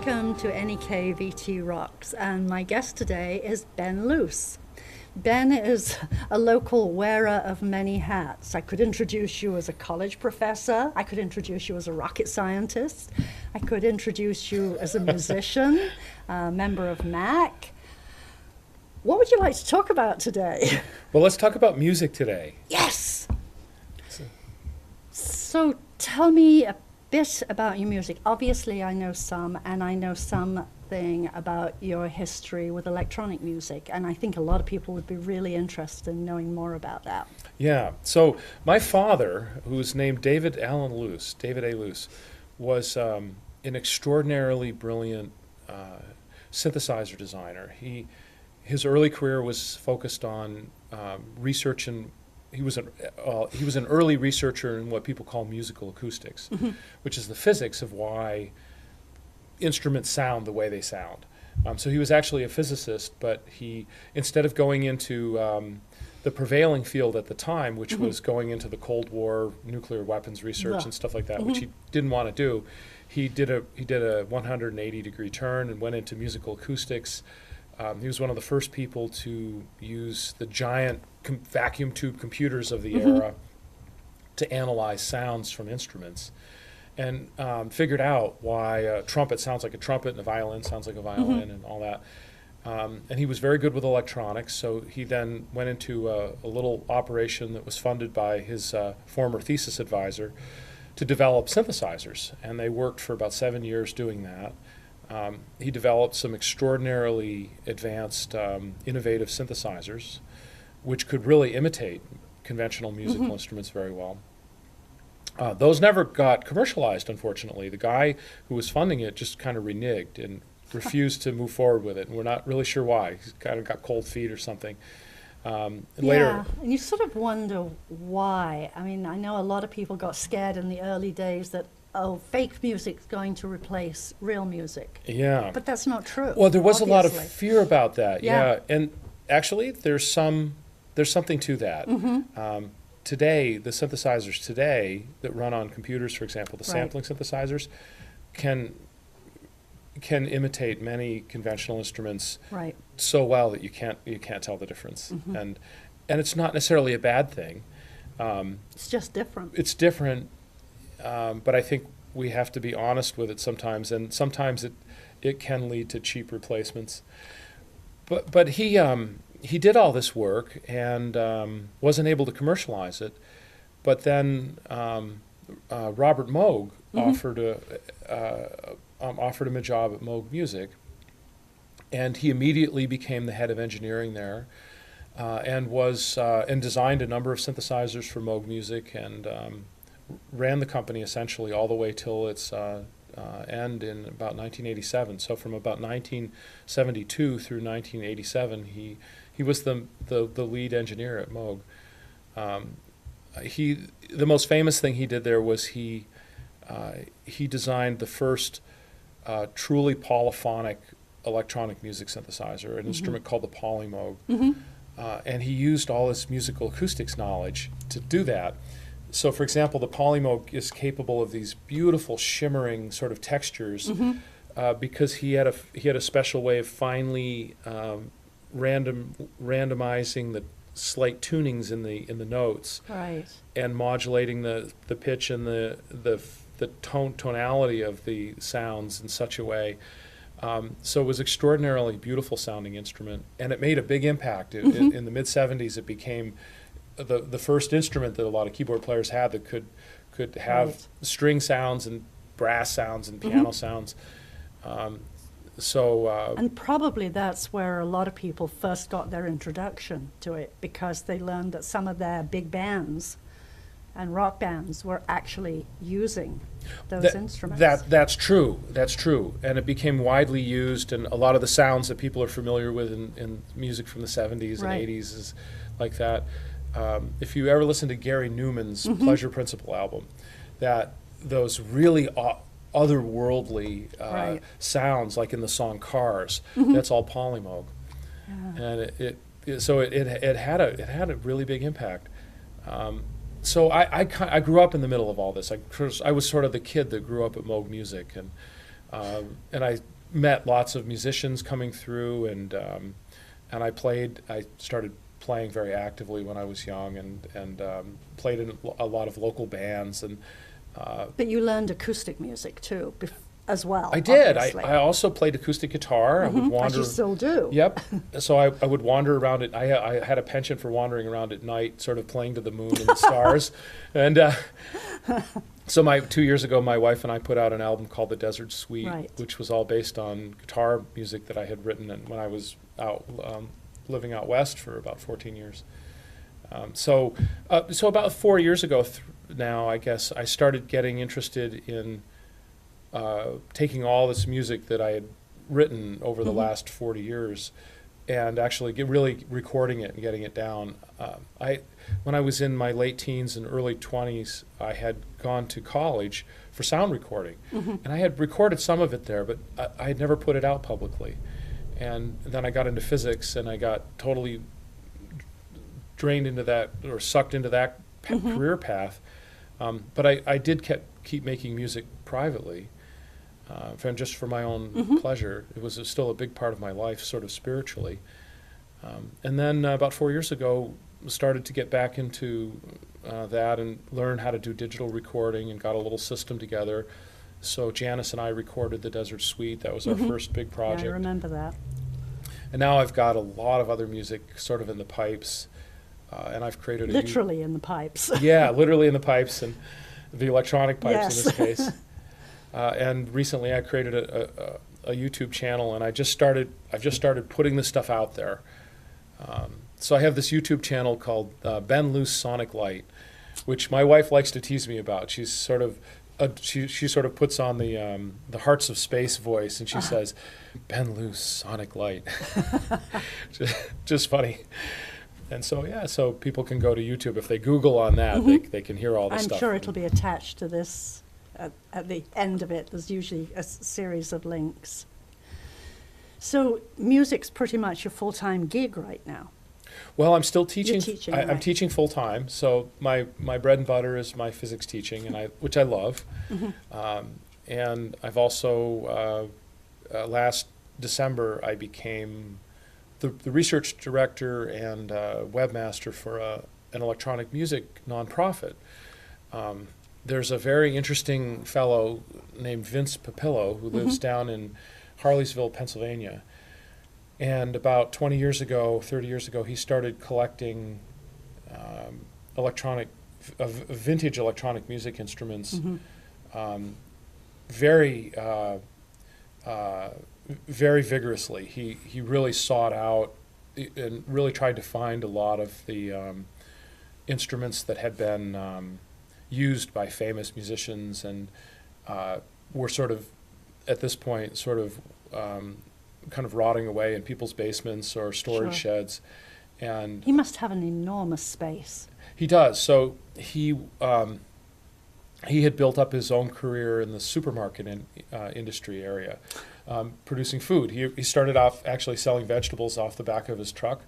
Welcome to NEK VT Rocks, and my guest today is Ben Luce. Ben is a local wearer of many hats. I could introduce you as a college professor. I could introduce you as a rocket scientist. I could introduce you as a musician, a member of NEK. What would you like to talk about today? Well, let's talk about music today. Yes! So tell me a bit about your music. Obviously, I know some, and I know something about your history with electronic music, and I think a lot of people would be really interested in knowing more about that. Yeah, so my father, who was named David Allen Luce, David A. Luce, was an extraordinarily brilliant synthesizer designer. His early career was focused on research, and he was an early researcher in what people call musical acoustics, which is the physics of why instruments sound the way they sound. So he was actually a physicist, but instead of going into the prevailing field at the time, which was going into the Cold War nuclear weapons research and stuff like that, which he didn't want to do, he did a 180-degree turn and went into musical acoustics. He was one of the first people to use the giant vacuum tube computers of the era to analyze sounds from instruments, and figured out why a trumpet sounds like a trumpet and a violin sounds like a violin and all that. And he was very good with electronics, so he then went into a little operation that was funded by his former thesis advisor to develop synthesizers, and they worked for about 7 years doing that. He developed some extraordinarily advanced, innovative synthesizers, which could really imitate conventional musical instruments very well. Those never got commercialized, unfortunately. The guy who was funding it just kind of reneged and refused to move forward with it, and we're not really sure why. He's kind of got cold feet or something. Later, and you sort of wonder why. I mean, I know a lot of people got scared in the early days that fake music's going to replace real music. Yeah. But that's not true. Well, there was obviously. a lot of fear about that. Yeah. And actually, there's something to that. Today, the synthesizers today that run on computers, for example, the sampling synthesizers, can imitate many conventional instruments so well that you can't tell the difference. And it's not necessarily a bad thing. It's just different. It's different. But I think we have to be honest with it sometimes, and sometimes it can lead to cheap replacements. But he did all this work and wasn't able to commercialize it. But then Robert Moog offered him a job at Moog Music, and he immediately became the head of engineering there, and designed a number of synthesizers for Moog Music, and ran the company essentially all the way till its end in about 1987. So from about 1972 through 1987, he was the lead engineer at Moog. The most famous thing he did there was he designed the first truly polyphonic electronic music synthesizer, an instrument called the Polymoog, and he used all his musical acoustics knowledge to do that. So, for example, the Polymoog is capable of these beautiful shimmering sort of textures because he had a special way of finely randomizing the slight tunings in the notes, and modulating the pitch and the tonality of the sounds in such a way. So it was extraordinarily beautiful sounding instrument, and it made a big impact. In the mid-'70s, it became the first instrument that a lot of keyboard players had that could have string sounds and brass sounds and piano sounds. And probably that's where a lot of people first got their introduction to it, because they learned that some of their big bands and rock bands were actually using those instruments. That's true. That's true. And it became widely used, and a lot of the sounds that people are familiar with in music from the 70s and 80s is like that. If you ever listen to Gary Newman's Pleasure Principle album, that those really otherworldly sounds, like in the song Cars, that's all Polymoog. And it had a really big impact. So I grew up in the middle of all this. I was sort of the kid that grew up at Moog Music, and And I met lots of musicians coming through, and I started playing very actively when I was young, and played in a lot of local bands. And But you learned acoustic music too, as well. I did. Obviously. I also played acoustic guitar. I would wander. As you still do. Yep. So I would wander around it. I had a penchant for wandering around at night, sort of playing to the moon and the stars. And so 2 years ago, my wife and I put out an album called The Desert Suite, Right. which was all based on guitar music that I had written when I was out living out west for about 14 years. So about 4 years ago now, I guess, I started getting interested in taking all this music that I had written over the last 40 years and actually really recording it and getting it down. When I was in my late teens and early 20s, I had gone to college for sound recording. And I had recorded some of it there, but I had never put it out publicly. And then I got into physics, and I got totally drained into that, or sucked into that career path. But I did keep making music privately, just for my own pleasure. It was still a big part of my life, sort of spiritually. And then about 4 years ago, started to get back into that and learn how to do digital recording, and got a little system together. So Janice and I recorded The Desert Suite. That was our first big project. Yeah, I remember that. And now I've got a lot of other music sort of in the pipes, and I've created Literally in the pipes. Yeah, literally in the pipes, and the electronic pipes Yes. in this case. And recently I created a YouTube channel, and I've just started putting this stuff out there. So I have this YouTube channel called Ben Luce Sonic Light, which my wife likes to tease me about. She's sort of she sort of puts on the Hearts of Space voice, and she says, "Ben Luce Sonic Light," just funny. And so so people can go to YouTube if they Google on that, they can hear all the stuff. I'm sure it'll be attached to this. At the end of it, there's usually a series of links. So music's pretty much your full-time gig right now. Well, I'm still teaching. You're teaching, I'm right. teaching full time. So my bread and butter is my physics teaching, which I love. And I've also last December I became the research director and webmaster for an electronic music nonprofit. There's a very interesting fellow named Vince Papillo who lives down in Harleysville, Pennsylvania. And about 20 years ago, 30 years ago, he started collecting vintage electronic music instruments very vigorously. He really sought out and really tried to find a lot of the instruments that had been used by famous musicians and were sort of, at this point, sort of kind of rotting away in people's basements or storage sheds. And He must have an enormous space. he does. So he had built up his own career in the supermarket industry area, producing food. He started off actually selling vegetables off the back of his truck,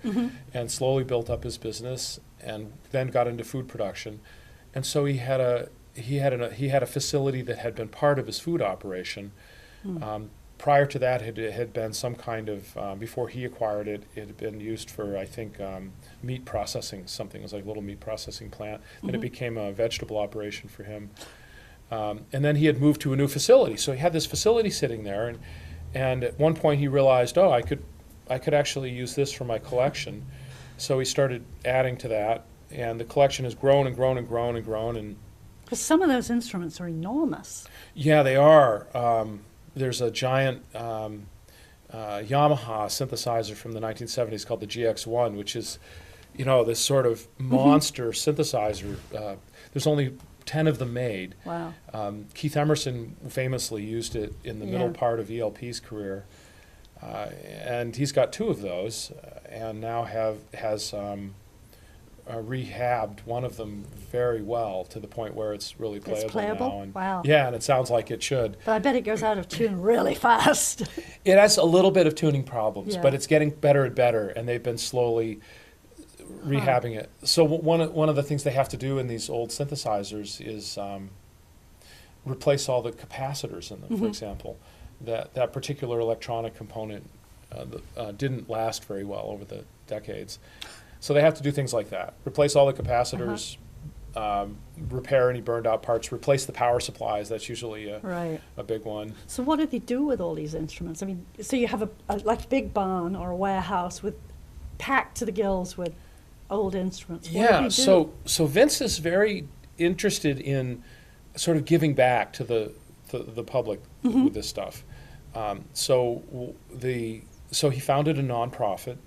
and slowly built up his business, and then got into food production. And so he had a facility that had been part of his food operation. Prior to that, it had been some kind of, before he acquired it, it had been used for, I think, meat processing, something. It was like a little meat processing plant. Then it became a vegetable operation for him. And then he had moved to a new facility. So he had this facility sitting there, and at one point he realized, I could actually use this for my collection. So he started adding to that, and the collection has grown and grown and grown and grown. And Because some of those instruments are enormous. yeah, they are. There's a giant Yamaha synthesizer from the 1970s called the GX1, which is, this sort of monster synthesizer. There's only 10 of them made. Wow. Keith Emerson famously used it in the middle Yeah. part of ELP's career. And he's got 2 of those, and now has rehabbed one of them very well to the point where it's really playable, playable? now. And Wow. Yeah, and it sounds like it should. But I bet it goes out of tune really fast. It has a little bit of tuning problems, Yeah. but it's getting better and better, and they've been slowly rehabbing it. So one of the things they have to do in these old synthesizers is replace all the capacitors in them, for example. that particular electronic component didn't last very well over the decades. So they have to do things like that. Replace all the capacitors, repair any burned out parts, replace the power supplies. That's usually a big one. So what do they do with all these instruments? I mean, so you have a like big barn or a warehouse with packed to the gills with old instruments. What do they do? So Vince is very interested in sort of giving back to the public with this stuff. So he founded a nonprofit.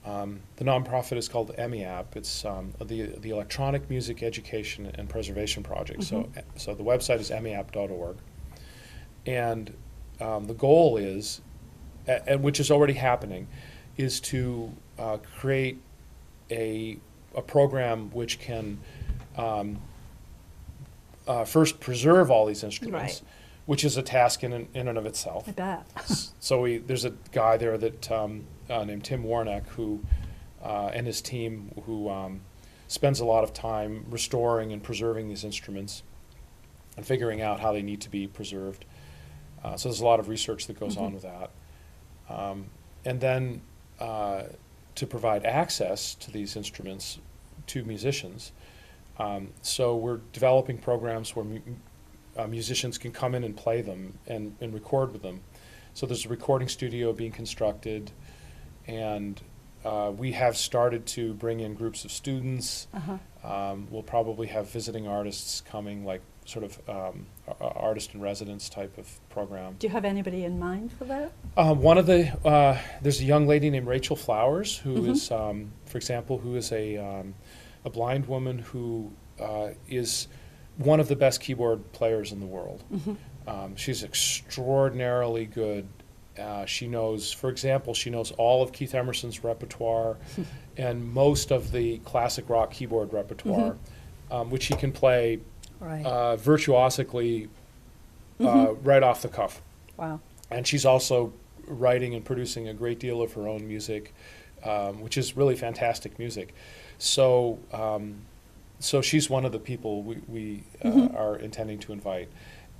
The nonprofit is called MEAP. It's the Electronic Music Education and Preservation Project. So the website is meap.org. And the goal is, and which is already happening, is to create a program which can first preserve all these instruments, which is a task in and of itself. I bet. So there's a guy there that named Tim Warnock who and his team who spends a lot of time restoring and preserving these instruments and figuring out how they need to be preserved. So there's a lot of research that goes on with that. And then to provide access to these instruments to musicians. So we're developing programs where musicians can come in and play them and record with them. So there's a recording studio being constructed, and we have started to bring in groups of students. We'll probably have visiting artists coming, like sort of artist in residence type of program. Do you have anybody in mind for that? There's a young lady named Rachel Flowers who is, for example, who is a blind woman who is one of the best keyboard players in the world. She's extraordinarily good. She knows, for example, she knows all of Keith Emerson's repertoire and most of the classic rock keyboard repertoire, which she can play virtuosically right off the cuff. Wow. And she's also writing and producing a great deal of her own music, which is really fantastic music. So so she's one of the people we are intending to invite.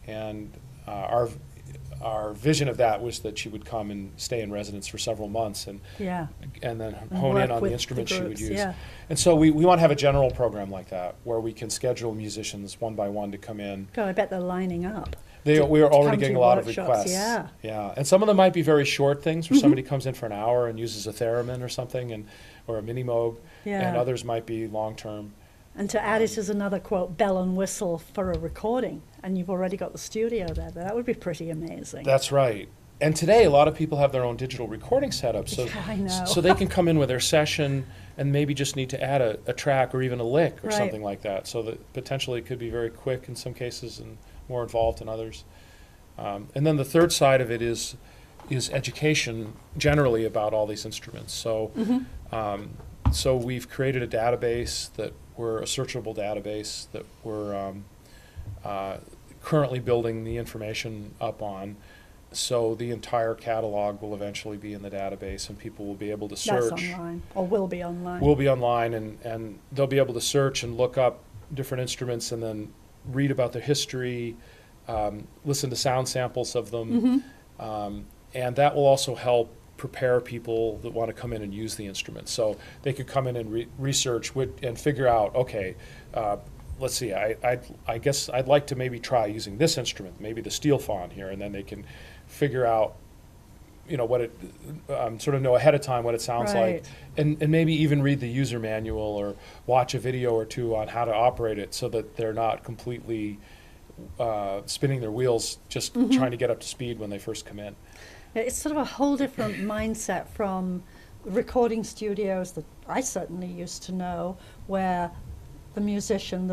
And our vision of that was that she would come and stay in residence for several months and then hone in on the instruments she would use. And so we want to have a general program like that where we can schedule musicians one by one to come in. God, I bet they're lining up. We are already getting a lot of workshops, requests. Yeah. And some of them might be very short things where somebody comes in for an hour and uses a theremin or something, or a mini moog, and others might be long term. And to add it as another, quote, bell and whistle for a recording, and you've already got the studio there. That would be pretty amazing. That's right. And today, a lot of people have their own digital recording setup, so I know. so they can come in with their session and maybe just need to add a track or even a lick or something like that. So that potentially it could be very quick in some cases and more involved in others. And then the third side of it is education generally about all these instruments. So so we've created a database a searchable database that we're currently building the information up on. So the entire catalog will eventually be in the database, and people will be able to search. That's online, or will be online. Will be online, and they'll be able to search and look up different instruments and then read about their history, listen to sound samples of them, and that will also help prepare people that want to come in and use the instrument. So they could come in and research and figure out, okay, let's see, I guess I'd like to maybe try using this instrument, maybe the steel fawn here, and then they can figure out, what it, sort of know ahead of time what it sounds like, and maybe even read the user manual or watch a video or two on how to operate it so that they're not completely spinning their wheels just trying to get up to speed when they first come in. It's sort of a whole different mindset from recording studios that I certainly used to know, where the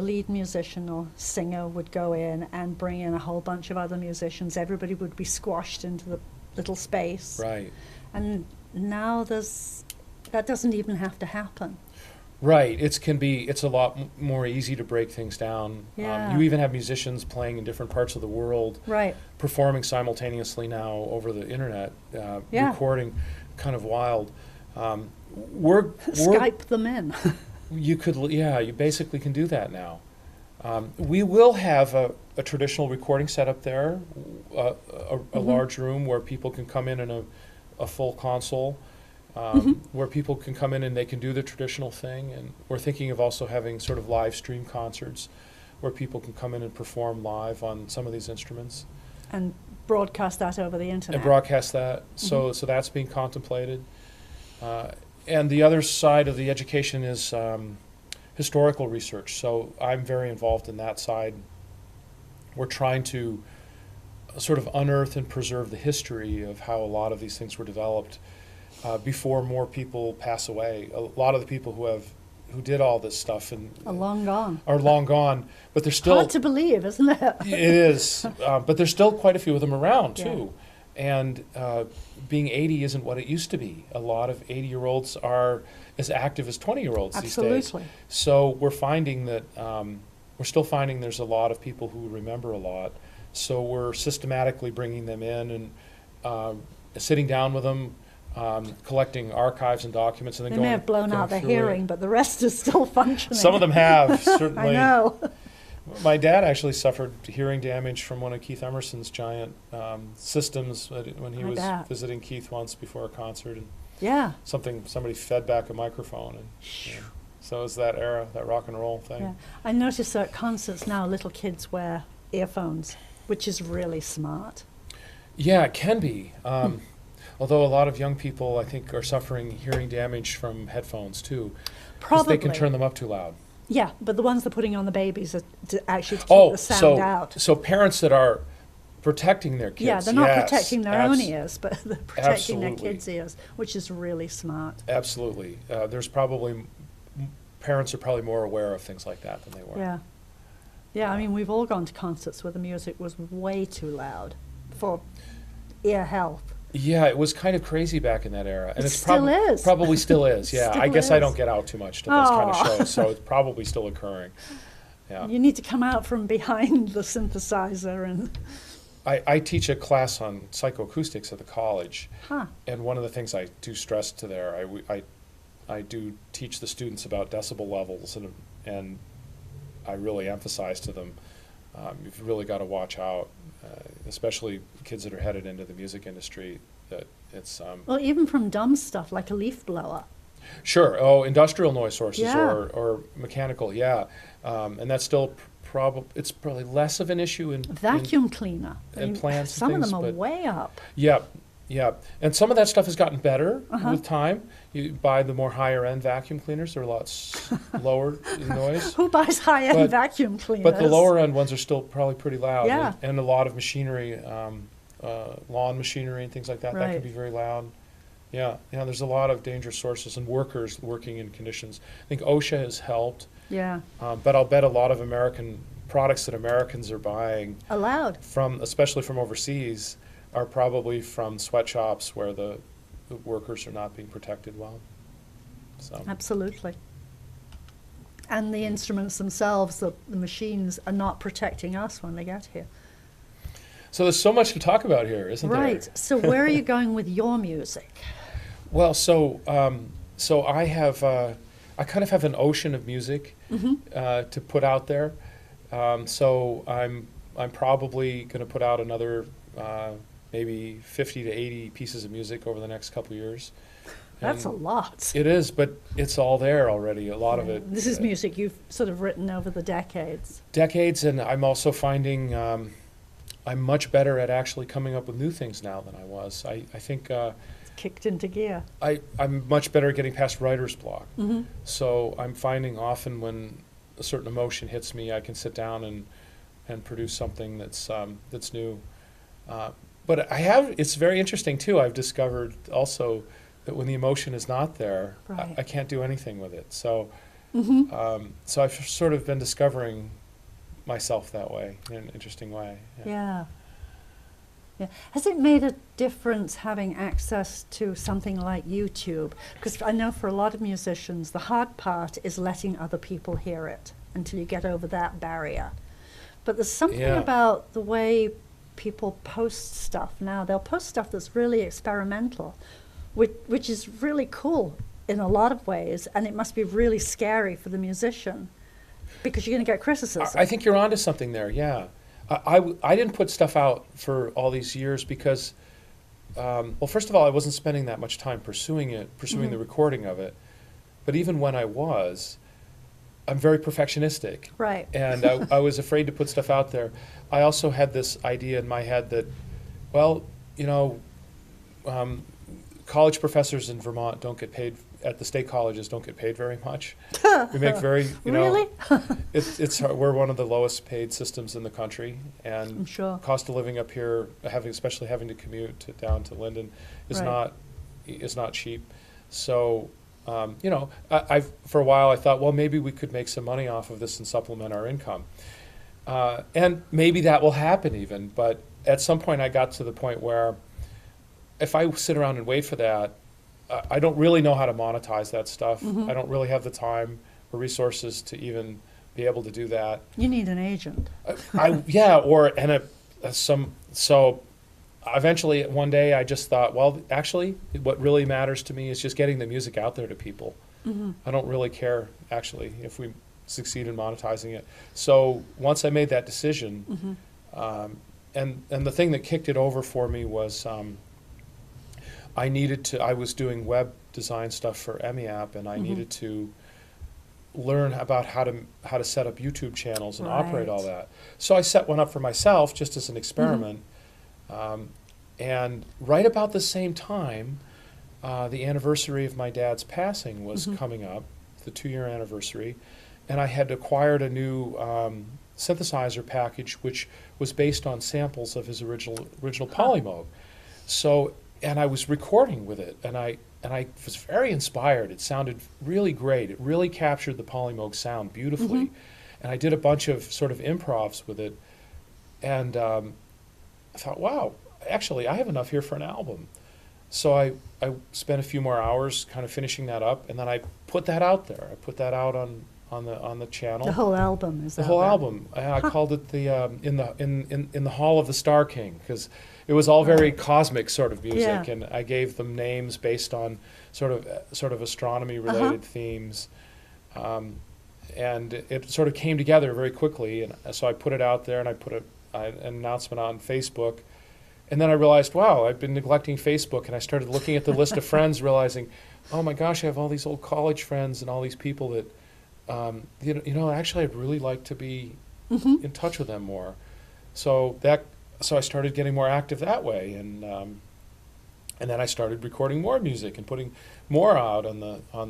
lead musician or singer would go in and bring in a whole bunch of other musicians. Everybody would be squashed into the little space. Right. And now that doesn't even have to happen. Right. It's a lot more easy to break things down. Yeah. You even have musicians playing in different parts of the world, performing simultaneously now over the internet, recording, kind of wild. Skype them in. You basically can do that now. We will have a traditional recording setup there, a large room where people can come in and a full console, where people can come in and they can do the traditional thing. And we're thinking of also having sort of live stream concerts where people can come in and perform live on some of these instruments. And broadcast that over the internet. And broadcast that. So that's being contemplated. And the other side of the education is historical research. So I'm very involved in that side. We're trying to sort of unearth and preserve the history of how a lot of these things were developed before more people pass away. A lot of the people who did all this stuff are long gone. But there's still hard to believe, isn't it? It is, but there's still quite a few of them around too. And being 80 isn't what it used to be. A lot of 80-year-olds are as active as 20-year-olds these days. Absolutely. So we're finding that we're still finding there's a lot of people who remember a lot. So we're systematically bringing them in and sitting down with them, collecting archives and documents, and then they may have blown out their hearing, but the rest is still functioning. Some of them have, certainly. I know. My dad actually suffered hearing damage from one of Keith Emerson's giant systems when he was visiting Keith once before a concert. And somebody fed back a microphone. And so it was that era, that rock and roll thing. Yeah. I notice that at concerts now, little kids wear earphones, which is really smart. Yeah, it can be. Although a lot of young people, I think, are suffering hearing damage from headphones too. Probably. Because they can turn them up too loud. Yeah, but the ones they're putting on the babies are actually to keep the sound out. So parents that are protecting their kids. Yeah, they're not protecting their own ears, but they're protecting their kids' ears, which is really smart. Absolutely. There's probably, parents are probably more aware of things like that than they were. Yeah. Yeah, I mean, we've all gone to concerts where the music was way too loud for ear health. Yeah, it was kind of crazy back in that era. And it's probably still is, yeah. I guess I don't get out too much to those kind of shows, so it's probably still occurring. Yeah. You need to come out from behind the synthesizer. And I teach a class on psychoacoustics at the college, huh. And one of the things I do stress to there, I do teach the students about decibel levels, and I really emphasize to them, you've really got to watch out, especially kids that are headed into the music industry, that it's... well, even from dumb stuff like a leaf blower. Sure. Oh, industrial noise sources, yeah. or mechanical, yeah. And that's still it's probably less of an issue in... Vacuum cleaner. And plants some and things, of them are way up. Yep. Yeah, and some of that stuff has gotten better with time. You buy the more higher-end vacuum cleaners; they're a lot lower in noise. Who buys high-end vacuum cleaners? But the lower-end ones are still probably pretty loud. Yeah. And a lot of machinery, lawn machinery and things like that, that can be very loud. Yeah, there's a lot of dangerous sources and workers working in conditions. I think OSHA has helped. Yeah. But I'll bet a lot of American products that Americans are buying, especially from overseas, are probably from sweatshops where the workers are not being protected well. So. Absolutely. And the instruments themselves, the machines, are not protecting us when they get here. So there's so much to talk about here, isn't there? Right. So where are you going with your music? Well, so I have, I kind of have an ocean of music to put out there. So I'm probably going to put out another maybe 50 to 80 pieces of music over the next couple of years. That's a lot. It is, but it's all there already, a lot of it. This is music you've sort of written over the decades. And I'm also finding I'm much better at actually coming up with new things now than I was. I think... it's kicked into gear. I'm much better at getting past writer's block. So I'm finding often when a certain emotion hits me, I can sit down and produce something that's new. But it's very interesting too. I've discovered also that when the emotion is not there, I can't do anything with it. So, so I've sort of been discovering myself that way, in an interesting way. Yeah. Has it made a difference having access to something like YouTube? Because I know for a lot of musicians, the hard part is letting other people hear it until you get over that barrier. But there's something about the way people post stuff now. They'll post stuff that's really experimental, which is really cool in a lot of ways, and it must be really scary for the musician. Because you're going to get criticism. I think you're onto something there, yeah. I didn't put stuff out for all these years because, well, first of all, I wasn't spending that much time pursuing the recording of it. But even when I was, I'm very perfectionistic. Right. And I was afraid to put stuff out there. I also had this idea in my head that, well, you know, college professors in Vermont don't get paid, at the state colleges don't get paid very much. We make very, you know, really? we're one of the lowest paid systems in the country, and I'm sure. cost of living up here, especially having to commute down to Linden, is Right. not cheap. So, you know, for a while I thought, well, maybe we could make some money off of this and supplement our income, and maybe that will happen even. But at some point, I got to the point where if I sit around and wait for that, I don't really know how to monetize that stuff. I don't really have the time or resources to even be able to do that. You need an agent. So eventually one day I just thought, well, actually, what really matters to me is just getting the music out there to people. I don't really care, actually, if we succeed in monetizing it. So once I made that decision, and the thing that kicked it over for me was I was doing web design stuff for EMEAP, and I needed to learn about how to set up YouTube channels and operate all that. So I set one up for myself just as an experiment. And right about the same time, the anniversary of my dad's passing was coming up, the 2-year anniversary, and I had acquired a new synthesizer package which was based on samples of his original Polymoog. So, and I was recording with it, and I was very inspired. It sounded really great. It really captured the Polymoog sound beautifully. And I did a bunch of sort of improvs with it, and I thought, wow, actually, I have enough here for an album. So I spent a few more hours kind of finishing that up, and then I put that out there. I put that out on the channel. The whole album is The out whole there. album. I called it the in the Hall of the Star King, because it was all very cosmic sort of music, and I gave them names based on sort of astronomy related themes, and it sort of came together very quickly. And so I put it out there, and I put an announcement on Facebook. And then I realized, wow, I've been neglecting Facebook, and I started looking at the list of friends, realizing, oh my gosh, I have all these old college friends and all these people that, actually I'd really like to be in touch with them more. So I started getting more active that way, and then I started recording more music and putting more out on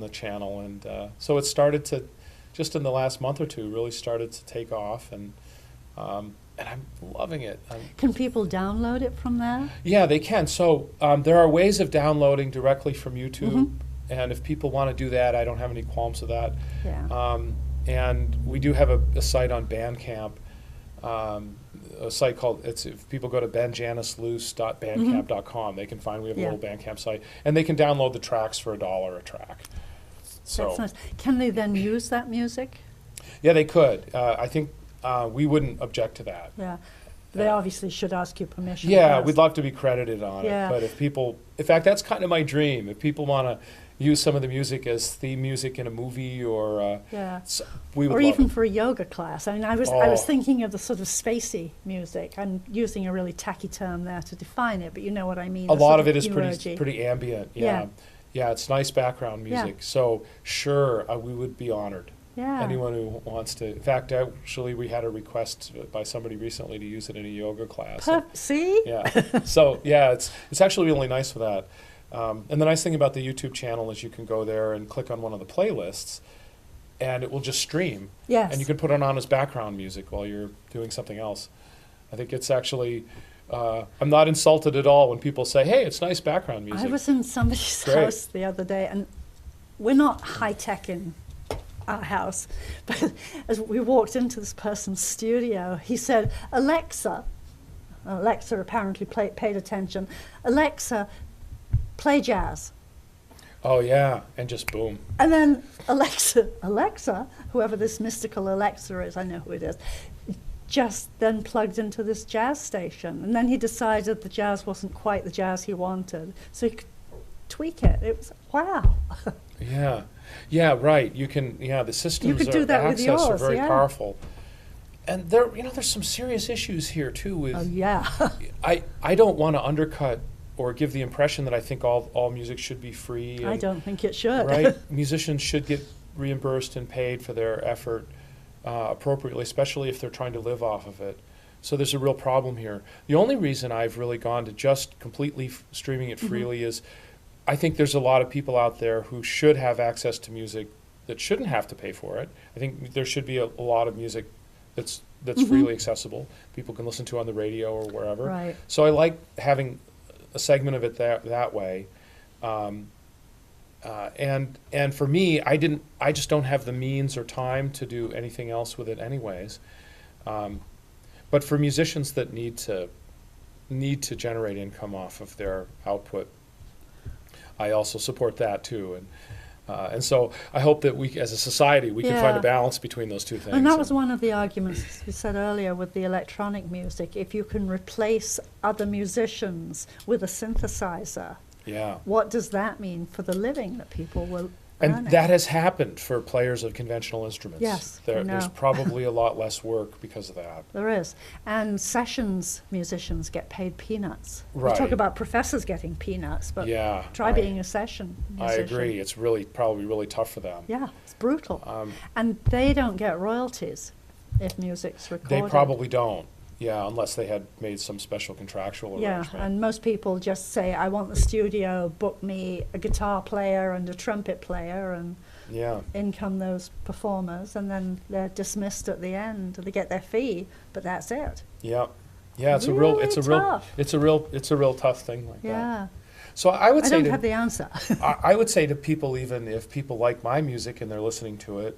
the channel, and so it started to, just in the last month or two, really started to take off, and I'm loving it. Can people download it from there? Yeah, they can. So there are ways of downloading directly from YouTube, and if people want to do that, I don't have any qualms with that. Yeah. And we do have a site on Bandcamp, a site called, if people go to benjanisluce.bandcamp.com, they can find, we have a little Bandcamp site, and they can download the tracks for $1 a track. So, That's nice. Can they then use that music? yeah, they could. I think we wouldn't object to that. Yeah. They obviously should ask you permission. Yeah, first. we'd love to be credited on Yeah. it. But if people, in fact, that's kind of my dream. If people want to use some of the music as theme music in a movie, or we would or love even it. for a yoga class. I mean, I was thinking of the sort of spacey music. I'm using a really tacky term there to define it, but you know what I mean. A the lot sort of it is neurology. pretty ambient. Yeah. Yeah, it's nice background music. So sure, we would be honored. Yeah. Anyone who wants to. In fact, actually, we had a request by somebody recently to use it in a yoga class. See? Yeah. So yeah, it's actually really nice for that. And the nice thing about the YouTube channel is you can go there and click on one of the playlists, and it will just stream. Yes. And you can put it on as background music while you're doing something else. I think it's actually. I'm not insulted at all when people say, "Hey, it's nice background music." I was in somebody's Great. house the other day, and we're not high tech in our house, but as we walked into this person's studio, he said, Alexa apparently paid attention, Alexa, play jazz. Oh yeah, and just boom. And then Alexa, whoever this mystical Alexa is, I know who it is, just then plugged into this jazz station. And then he decided the jazz wasn't quite the jazz he wanted, so he could tweak it. It was, wow. Yeah. Yeah, right. You can, the systems could do that with access are yours, very yeah. powerful. And there's some serious issues here too with, Oh, yeah. I don't want to undercut or give the impression that I think all music should be free. I And, don't think it should. right? Musicians should get reimbursed and paid for their effort appropriately, especially if they're trying to live off of it. So there's a real problem here. The only reason I've really gone to just completely streaming it freely is I think there's a lot of people out there who should have access to music that shouldn't have to pay for it. I think there should be a lot of music that's freely accessible. People can listen to on the radio or wherever. Right. So I like having a segment of it that way. And for me, I just don't have the means or time to do anything else with it anyways. But for musicians that need to generate income off of their output, I also support that too. And so I hope that we, as a society, we can find a balance between those two things. And that was one of the arguments we said earlier with the electronic music. If you can replace other musicians with a synthesizer, what does that mean for the living that people will earn? And that has happened for players of conventional instruments. Yes, There's probably a lot less work because of that. There is. And sessions musicians get paid peanuts. Right. We talk about professors getting peanuts, but try being a session musician. I agree. It's probably really tough for them. Yeah, it's brutal. And they don't get royalties if music's recorded. They probably don't. Yeah, unless they had made some special contractual arrangement. Yeah, and most people just say, I want the studio, book me a guitar player and a trumpet player, and in come those performers, and then they're dismissed at the end. They get their fee, but that's it. Yeah, it's a real tough thing like that. Yeah. So I would say I don't have the answer. I would say to people, even if people like my music and they're listening to it,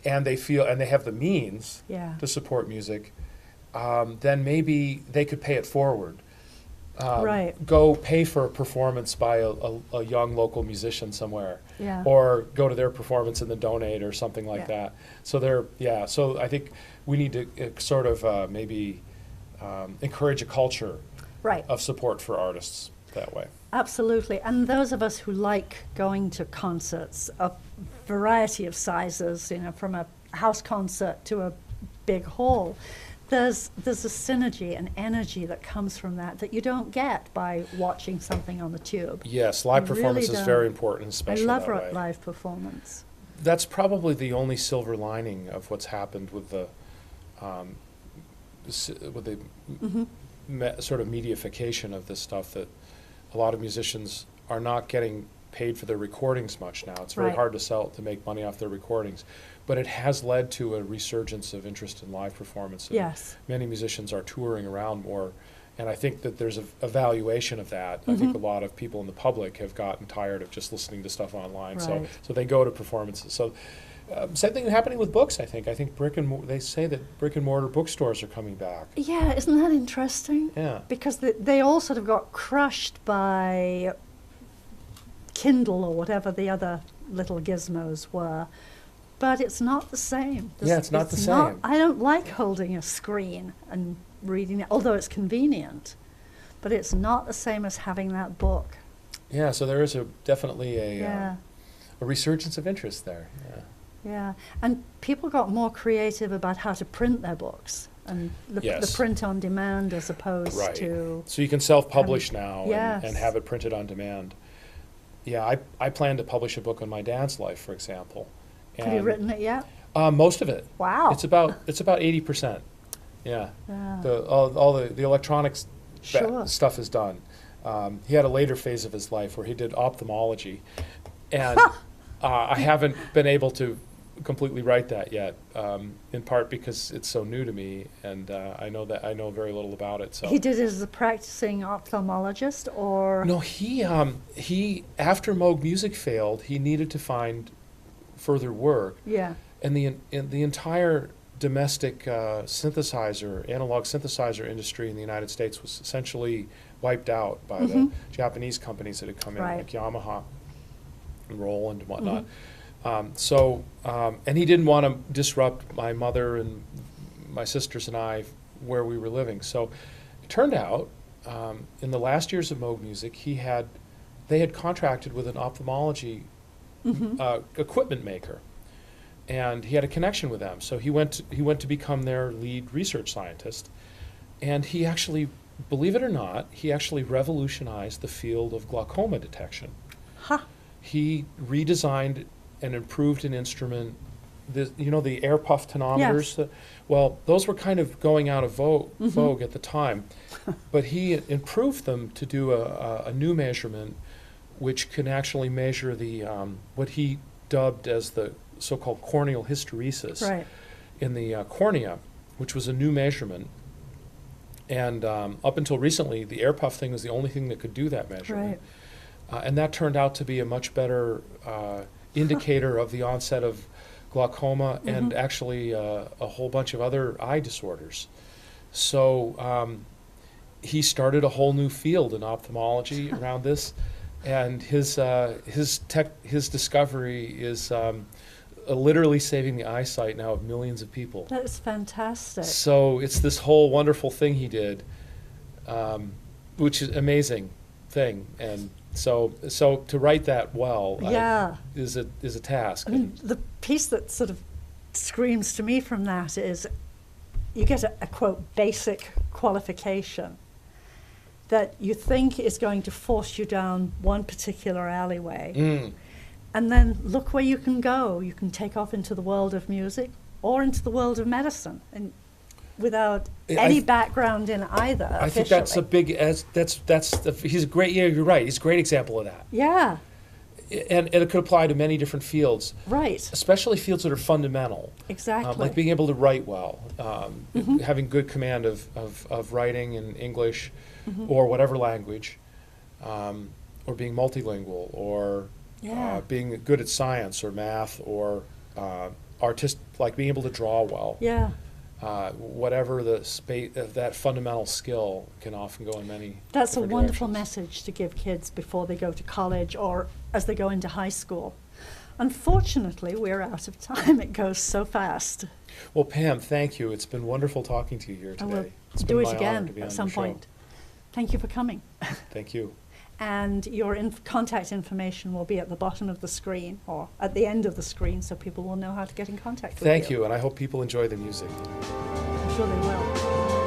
and they feel and they have the means to support music, then maybe they could pay it forward. Go pay for a performance by a young local musician somewhere, or go to their performance and then donate or something like that. So So I think we need to sort of maybe encourage a culture of support for artists that way. Absolutely. And those of us who like going to concerts of variety of sizes, from a house concert to a big hall, there's a synergy and energy that comes from that you don't get by watching something on the tube. Yes, live performance is very important, especially I love that way. live performance. That's probably the only silver lining of what's happened with the sort of mediafication of this stuff, that a lot of musicians are not getting paid for their recordings much now. It's very hard to make money off their recordings. But it has led to a resurgence of interest in live performance. Yes. Many musicians are touring around more, and I think that there's a valuation of that. I think a lot of people in the public have gotten tired of just listening to stuff online, so they go to performances. So same thing happening with books, I think. They say that brick and mortar bookstores are coming back. Yeah, isn't that interesting? Yeah. Because they all sort of got crushed by Kindle or whatever the other little gizmos were. But it's not the same. It's not the same. I don't like holding a screen and reading it, although it's convenient. But it's not the same as having that book. Yeah, so there is definitely a resurgence of interest there. Yeah, and people got more creative about how to print their books and the print on demand as opposed to... So you can self-publish now yes. and have it printed on demand. Yeah, I plan to publish a book on my dad's life, for example. Have you written it yet? Most of it. Wow. It's about 80%. Yeah. All the electronics stuff is done. He had a later phase of his life where he did ophthalmology, and I haven't been able to completely write that yet, in part because it's so new to me, and I know very little about it. So he did it as a practicing ophthalmologist, or no? He after Moog Music failed, he needed to find further work. Yeah. And the entire domestic analog synthesizer industry in the United States was essentially wiped out by the Japanese companies that had come in, like Yamaha and Roland and whatnot. And he didn't want to disrupt my mother and my sisters and I where we were living. So it turned out, in the last years of Moog Music, he had they had contracted with an ophthalmology equipment maker, and he had a connection with them. So he went to become their lead research scientist, and he actually, believe it or not, he actually revolutionized the field of glaucoma detection. Huh. He redesigned and improved an instrument. The air puff tonometers. Yes. Well, those were kind of going out of vogue at the time, but he improved them to do a new measurement, which can actually measure the what he dubbed as the so-called corneal hysteresis Right. in the cornea, which was a new measurement. And up until recently, the air puff thing was the only thing that could do that measurement. Right. And that turned out to be a much better indicator of the onset of glaucoma and actually a whole bunch of other eye disorders. So he started a whole new field in ophthalmology around this, and his discovery is literally saving the eyesight now of millions of people. That is fantastic. So it's this whole wonderful thing he did, which is amazing thing. And so to write that well is a task. I mean, the piece that sort of screams to me from that is you get a quote, basic qualification that you think is going to force you down one particular alleyway. And then look where you can go. You can take off into the world of music or into the world of medicine, and without any background in either. I think that's a big. He's a great. Yeah, you're right. He's a great example of that. Yeah. And it could apply to many different fields. Right. Especially fields that are fundamental. Exactly. Like being able to write well, having good command of writing in English or whatever language, or being multilingual, or being good at science or math or like being able to draw well. Yeah. Whatever the space of that fundamental skill can often go in many. That's a wonderful directions. message to give kids before they go to college or as they go into high school. Unfortunately, we're out of time. It goes so fast. Well, Pam, thank you. It's been wonderful talking to you here I today. will It's do been it my honor again to be at on some your show. point. Thank you for coming. Thank you. And your contact information will be at the bottom of the screen or at the end of the screen, so people will know how to get in contact with you. Thank you, and I hope people enjoy the music. I'm sure they will.